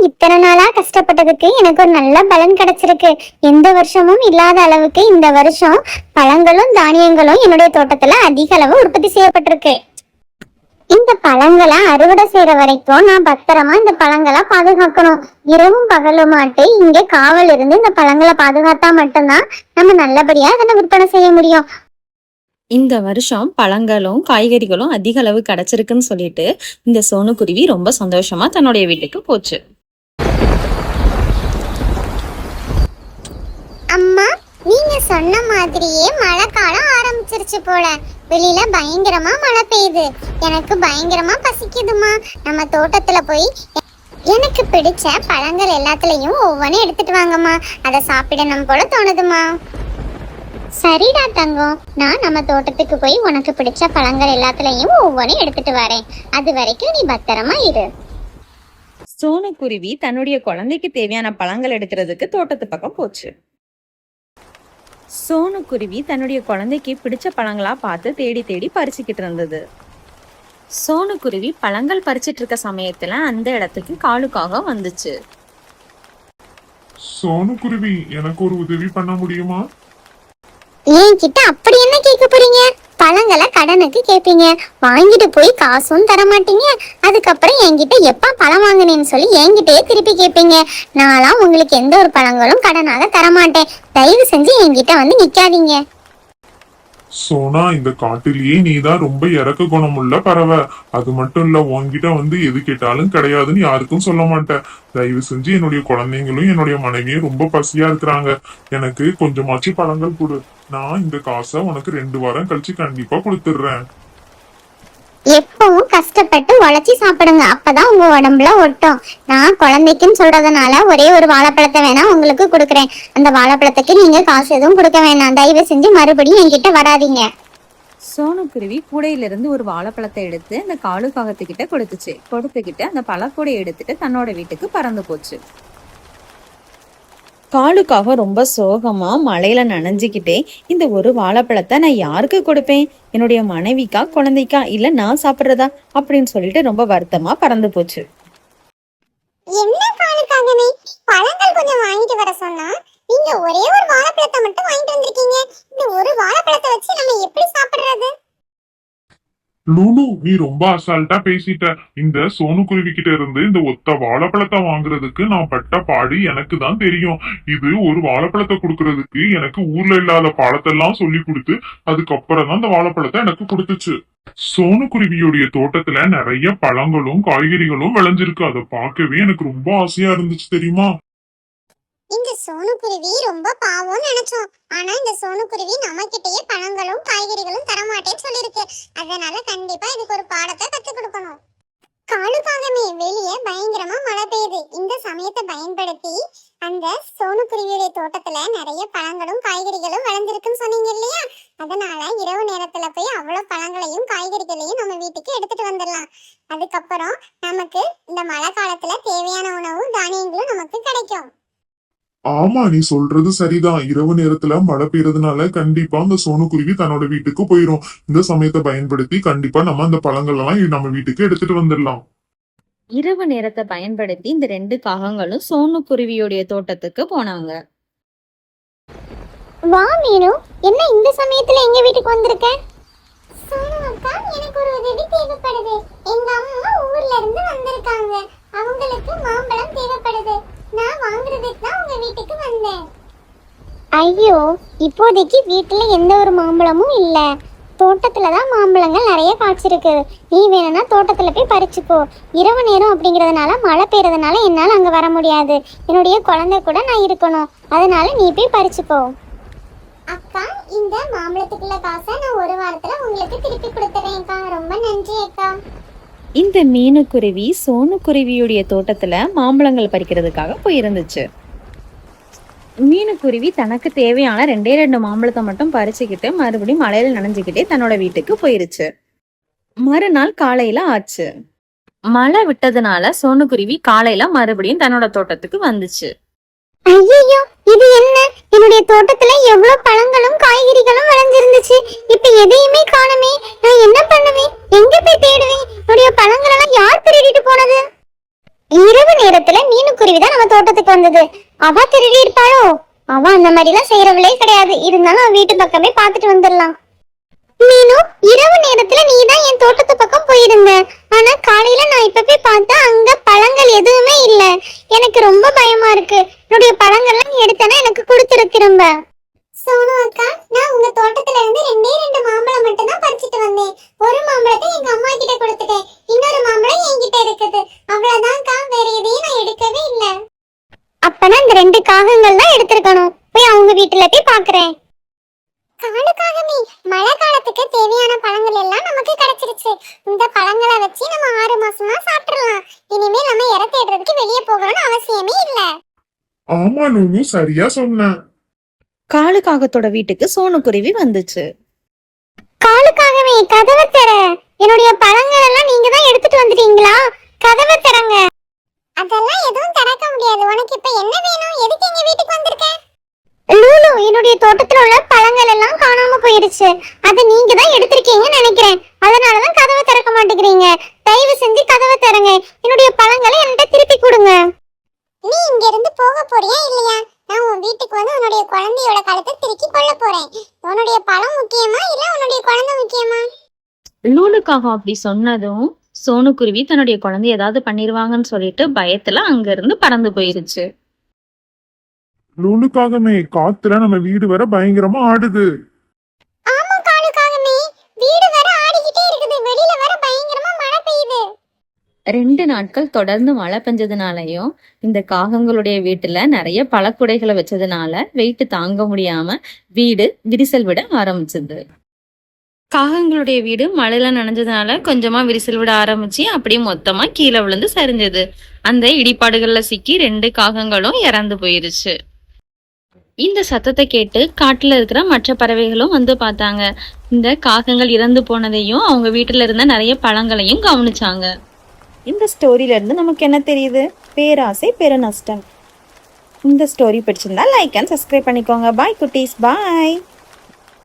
இத்தனை நாளா கஷ்டப்பட்டதுக்கு எனக்கு ஒரு நல்ல பலன் கிடைச்சிருக்கு. எந்த வருஷமும் இல்லாத அளவுக்கு இந்த வருஷம் பழங்களும் தானியங்களும் என்னுடைய தோட்டத்துல அதிக அளவு உற்பத்தி செய்யப்பட்டிருக்கு. இந்த பழங்களை அறுவடை செய்யற வரைக்கும் நான் பத்திரமா இந்த பழங்களை பாதுகாக்கணும். இரவும் பகலுமாட்டு இங்க காவல் இருந்து இந்த பழங்களை பாதுகாத்தா மட்டும்தான் நம்ம நல்லபடியா இதனை விற்பனை செய்ய முடியும். இந்த வருஷம் பழங்களும் காய்கறிகளும் அதிக அளவு கிடைச்சிருக்குன்னு சொல்லிட்டு இந்த சோனுக்குருவி ரொம்ப சந்தோஷமா தன்னுடைய வீட்டுக்கு போச்சு. அம்மா, நீங்க சொன்ன மாதிரியே மழை காலம் ஆரம்பிச்சிருச்சு போல. வெளியில பயங்கரமா மழை பெய்யுது. எனக்கு பயங்கரமா பசிக்குதுமா. நம்ம தோட்டத்துல போய் எனக்கு பிடிச்ச பழங்கள் எல்லாத்துலயும் ஒவ்வொன்றும் எடுத்துட்டு வாங்கம்மா. அதை சாப்பிடணும் போல தோணுதுமா. சரிடா தங்கம், நான் நம்ம தோட்டத்துக்கு போய் உனக்கு பிடிச்ச பழங்கள் எல்லாத்துலயும் ஒவ்வொன்றும் எடுத்துட்டு வரேன். அது வரைக்கும் நீ பத்திரமா இரு. சோனுக்குருவி தன்னுடைய குழந்தைக்கு தேவையான பழங்கள் எடுக்கிறதுக்கு தோட்டத்து பக்கம் போச்சு. சோனுக்குருவி தன்னுடைய குழந்தைக்கு பிடிச்ச பழங்களா பார்த்து தேடி தேடி பறிச்சுக்கிட்டு இருந்தது. சோனுக்குருவி பழங்கள் பறிச்சிட்டு இருக்க சமயத்துல அந்த இடத்துக்கு காலுக்காக வந்துச்சு. சோனுக்குருவி, எனக்கு ஒரு உதவி பண்ண முடியுமா? என்கிட்ட அப்படி என்ன கேட்க போறீங்க? பழங்களை கடனுக்கு கேட்பீங்க, வாங்கிட்டு போய் காசும் தர மாட்டீங்க. அதுக்கப்புறம் என்கிட்ட எப்ப பழம் வாங்கினேன்னு சொல்லி என்கிட்டயே திருப்பி கேட்பீங்க. நான்லாம் உங்களுக்கு எந்த ஒரு பழங்களும் கடனாக தரமாட்டேன். தயவு செஞ்சு என்கிட்ட வந்து நிக்காதீங்க. சோனா, இந்த காட்டிலேயே நீதான் ரொம்ப இறக்க குணமுள்ள பறவை. அது மட்டும் இல்ல, உன்கிட்ட வந்து எது கேட்டாலும் கிடையாதுன்னு யாருக்கும் சொல்ல மாட்டேன். தயவு செஞ்சு என்னுடைய குழந்தைங்களும் என்னுடைய மனைவியும் ரொம்ப பசியா இருக்கிறாங்க. எனக்கு கொஞ்சமாச்சு பழங்கள் கொடு. நான் இந்த காசை உனக்கு 2 வாரம் கழிச்சு கண்டிப்பா கொடுத்துடுறேன். எப்பவும் கஷ்டப்பட்டு உழைச்சி சாப்பிடுங்க, அப்பதான் உங்க உடம்புல ஒட்டும். நான் குழந்தைக்குன்னு சொல்றதுனால ஒரே ஒரு வாழைப்பழத்தை வேணா உங்களுக்கு கொடுக்குறேன். அந்த வாழைப்பழத்துக்கு நீங்க காசு எதுவும் கொடுக்க வேணாம். தயவு செஞ்சு மறுபடியும் என்கிட்ட வராதீங்க. சோனுக்குருவி கூடையிலிருந்து ஒரு வாழைப்பழத்தை எடுத்து அந்த காலுக்காகத்துக்கிட்ட கொடுத்துக்கிட்டு அந்த பழக்கூடையை எடுத்துட்டு தன்னோட வீட்டுக்கு பறந்து போச்சு. காலுக்காக ரொம்ப சோகமா மழையில நனைஞ்சுக்கிட்டே, இந்த ஒரு வாழைப்பழத்தை நான் யாருக்கு கொடுப்பேன்? என்னுடைய மனைவிக்கா, குழந்தைக்கா, இல்ல நான் சாப்பிட்றதா அப்படின்னு சொல்லிட்டு ரொம்ப வருத்தமா பறந்து போச்சு. என்ன காலுக்காகவே பழங்கள் கொஞ்சம் வாங்கிட்டு வர சொன்னா நீங்க ஒரே ஒரு வாழைப்பழத்தை மட்டும் வாங்கிட்டு வந்திருக்கீங்க. இந்த ஒரு வாழைப்பழத்தை வச்சு நம்ம எப்படி சாப்பிடுறது? லூலு, நீ ரொம்ப அசால்ட்டா பேசிட்ட. இந்த சோனுக்குருவி கிட்ட இருந்து இந்த ஒத்த வாழைப்பழத்தை வாங்குறதுக்கு நான் பட்ட பாடு எனக்கு தான் தெரியும். இது ஒரு வாழைப்பழத்தை கொடுக்கறதுக்கு எனக்கு ஊர்ல இல்லாத பாடத்தெல்லாம் சொல்லி கொடுத்து அதுக்கப்புறம் தான் இந்த வாழைப்பழத்தை எனக்கு கொடுத்துச்சு. சோனுக்குருவியுடைய தோட்டத்துல நிறைய பழங்களும் காய்கறிகளும் விளைஞ்சிருக்கு. அதை பார்க்கவே எனக்கு ரொம்ப ஆசையா இருந்துச்சு தெரியுமா? இந்த சோனுக்குருவி ரொம்ப பாவம்னு நினைச்சோம். ஆனா இந்த சோனுக்குருவி நம்ம கிட்டயே பழங்களும் காய்கறிகளும் தரமாட்டேன்னு சொல்லிருக்கு. அதனால கண்டிப்பா இதுக்கு ஒரு பாடத்தை கத்துக் கொடுக்கணும். காலுக்காகவே வெளியே பயங்கரமா மழை பெய்யுது. இந்த சமயத்தை பயன்படுத்தி அந்த சோனுக்குருவியுடைய தோட்டத்துல நிறைய பழங்களும் காய்கறிகளும் விளைஞ்சிருக்குன்னு சொன்னீங்க இல்லையா? அதனால இரவு நேரத்துல போய் அவ்வளவு பழங்களையும் காய்கறிகளையும் நம்ம வீட்டுக்கு எடுத்துட்டு வந்துடலாம். அதுக்கப்புறம் நமக்கு இந்த மழை காலத்துல தேவையான உணவும் தானியங்களும் நமக்கு கிடைக்கும். ஆமா, நீ சொல்றது சரிதான். இரவு நேரத்துல மழை பெய்யறதுனால கண்டிப்பா அந்த சோனுக்குருவி தன்னோட வீட்டுக்கு போயிரும். இந்த சமயத்தை பயன்படுத்தி கண்டிப்பா நம்ம அந்த பழங்கள் எல்லாம் நம்ம வீட்டுக்கு எடுத்துட்டு வந்துடலாம். இரவு நேரத்தை பயன்படுத்தி இந்த 2 காகங்களும் சோனுக்குருவியுடைய தோட்டத்துக்கு போனாங்க. வா மீனு, என்ன இந்த சமயத்துல எங்க வீட்டுக்கு வந்திருக்க? சோனு அக்கா, எனக்கு ஒரு உதவி தேவைப்படுது. எங்க அம்மா ஊர்ல இருந்து வந்திருக்காங்க. அவங்களுக்கு மாம்பழம் தேவைப்படுது. நான் வாங்குறதுக்கு தான் உங்க வீட்டுக்கு வந்தேன். ஐயோ, இப்போதைக்கு வீட்டுல எந்த ஒரு மாம்பழமும் இல்ல. தோட்டத்துலதான் மாம்பழங்கள் நிறைய காய்ச்சிருக்கு. நீ வேணும்னா தோட்டத்துல போய் பறிச்சுக்கோ. இரவு நேரம் அப்படிங்கறதுனால மழை பெய்யறதுனால என்னால அங்க வர முடியாது. என்னுடைய குழந்தை கூட நான் இருக்கணும். அதனால நீ போய் பறிச்சுக்கோ. அக்கா, இந்த மாம்பழத்துக்குள்ள காசை நான் ஒரு வாரத்துல உங்களுக்கு திருப்பி கொடுத்துறேன் அக்கா. ரொம்ப நன்றி அக்கா. இந்த மீனுக்குருவி சோனுக்குருவியுடைய தோட்டத்துல மாம்பழங்கள் பறிக்கிறதுக்காக போயிருந்துச்சு. மீனுக்குருவி தனக்கு தேவையான 2 மாம்பழத்தை மட்டும் பறிச்சுக்கிட்டு மறுபடியும் மழையில நனைஞ்சுக்கிட்டே தன்னோட வீட்டுக்கு போயிருச்சு. மறுநாள் காலையில ஆச்சு. மழை விட்டதுனால சோனுக்குருவி காலையில மறுபடியும் தன்னோட தோட்டத்துக்கு வந்துச்சு. ஐயோ, இது என்ன? என்னுடைய தோட்டத்துல எவ்வளவு பழங்களும் காய்கறிகளும் விளைஞ்சிருந்துச்சு. இப்ப எதையுமே காணுமே. நான் என்ன பண்ணுவேன்? எங்க போய் தேடுவேன்? என்னுடைய பழங்கள் எல்லாம் யார் திருடிட்டு போனது? இரவு நேரத்துல மீனுக்குருவி தான் நம்ம தோட்டத்துக்கு வந்தது. அவ திருடி இருப்பாளோ? அவ அந்த மாதிரி எல்லாம் செய்யறவளே கிடையாது. இருந்தாலும் அவ வீட்டு பக்கமே பாத்துட்டு வந்துடலாம். மீனு, இரவு நேரத்துல நீ தான் என் தோட்டத்து பக்கம் போயிருந்த. ஆனா காலையில நான் இப்ப போய் பார்த்தா அங்க பழங்கள் எதுவுமே இல்ல. எனக்கு ரொம்ப பயமா இருக்கு. என்னுடைய பழங்கள்லாம் எடுத்தனா எனக்கு கொடுத்துரு திரும்ப. சோனு அக்கா, நான் உங்க தோட்டத்துல இருந்து ரெண்டு மாம்பழம் மட்டும் தான் பறிச்சிட்டு வந்தேன். ஒரு மாம்பழத்தை எங்க அம்மா கிட்ட கொடுத்துட்டேன். இன்னொரு மாம்பழம் என்கிட்ட இருக்குது. அவ்வளவுதான்க்கா, வேற எதையும் நான் எடுக்கவே இல்ல. அப்பனா இந்த 2 காகங்கள் தான் எடுத்திருக்கணும். போய் அவங்க வீட்டுல போய் பாக்குறேன். காலுக்காகவே மழை காலத்துக்கு தேவையான பழங்கள் எல்லாம் நமக்கு கிடைச்சிருச்சு. இந்த பழங்களை வச்சு நம்ம 6 மாசமா சாப்பிடலாம். இனிமே நம்ம இற தேடுறதுக்கு வெளியே போகணும்னு அவசியமே இல்ல. ஆமா நூனு, சரியா சொன்ன. காலுக்காகத்தோட வீட்டுக்கு சோனுக்குருவி வந்துச்சு. காலுக்காகவே கதவை தர. என்னுடைய பழங்கள் எல்லாம் நீங்க தான் எடுத்துட்டு வந்துட்டீங்களா? கதவை தரங்க. அதெல்லாம் எதுவும் திறக்க முடியாது. உனக்கு இப்ப என்ன வேணும்? எதுக்கு எங்க வீட்டுக்கு வந்திருக்க? லூலு, என்னுடைய தோட்டத்துல உள்ள பழங்கள் எல்லாம் காணாம போயிருச்சு. அதை நீங்க தான் எடுத்திருக்கீங்கன்னு நினைக்கிறேன். அதனாலதான் கதவை திறக்க மாட்டேங்கிறீங்க. தயவு செஞ்சு கதவை திறங்க. என்னுடைய பழங்களை என்கிட்ட திருப்பி கொடுங்க. நீ இங்க இருந்து போக போறியா இல்லையா? நான் உன் வீட்டுக்கு வந்து உன்னுடைய குழந்தையோட கழுத்தை திருக்கி கொள்ள போறேன். உன்னுடைய பழம் முக்கியமா இல்ல உன்னுடைய குழந்தை முக்கியமா? லூலுக்காக அப்படி சொன்னதும் சோனுக்குருவி தன்னுடைய குழந்தை ஏதாவது பண்ணிருவாங்கன்னு சொல்லிட்டு பயத்துல அங்க இருந்து பறந்து போயிருச்சு. நூலுக்காகமே காத்துல நம்ம வீடு வர பயங்கரமா ஆடுது. ஆமா காலுக்காகமே, வீடு வர ஆடிக்கிட்டே இருக்குது. வெளியில வர பயங்கரமா மழை பெய்யுது. 2 நாட்கள் தொடர்ந்து மழை பெஞ்சதுனாலயும் இந்த காகங்களுடைய வீட்டுல நிறைய பழக்குடைகளை வச்சதுனால வெயிட் தாங்க முடியாம வீடு விரிசல் விட ஆரம்பிச்சது. காகங்களுடைய வீடு மழையில நனைஞ்சதுனால கொஞ்சமா விரிசல் விட ஆரம்பிச்சு அப்படியே மொத்தமா கீழே விழுந்து சரிஞ்சது. அந்த இடிபாடுகள்ல சிக்கி 2 காகங்களும் இறந்து போயிருச்சு. இந்த சத்தத்தை கேட்டு காட்டுல இருக்கிற மற்ற பறவைகளும் வந்து பார்த்தாங்க. இந்த காகங்கள் இறந்து போனதையும் அவங்க வீட்டுல இருந்த நிறைய பழங்களையும் கவனிச்சாங்க. இந்த ஸ்டோரியில இருந்து நமக்கு என்ன தெரியுது? பேராசை பெருநஷ்டம். இந்த ஸ்டோரி பிடிச்சிருந்தா லைக் அண்ட் சப்ஸ்கிரைப் பண்ணிக்கோங்க. பாய் குட்டீஸ், பாய்.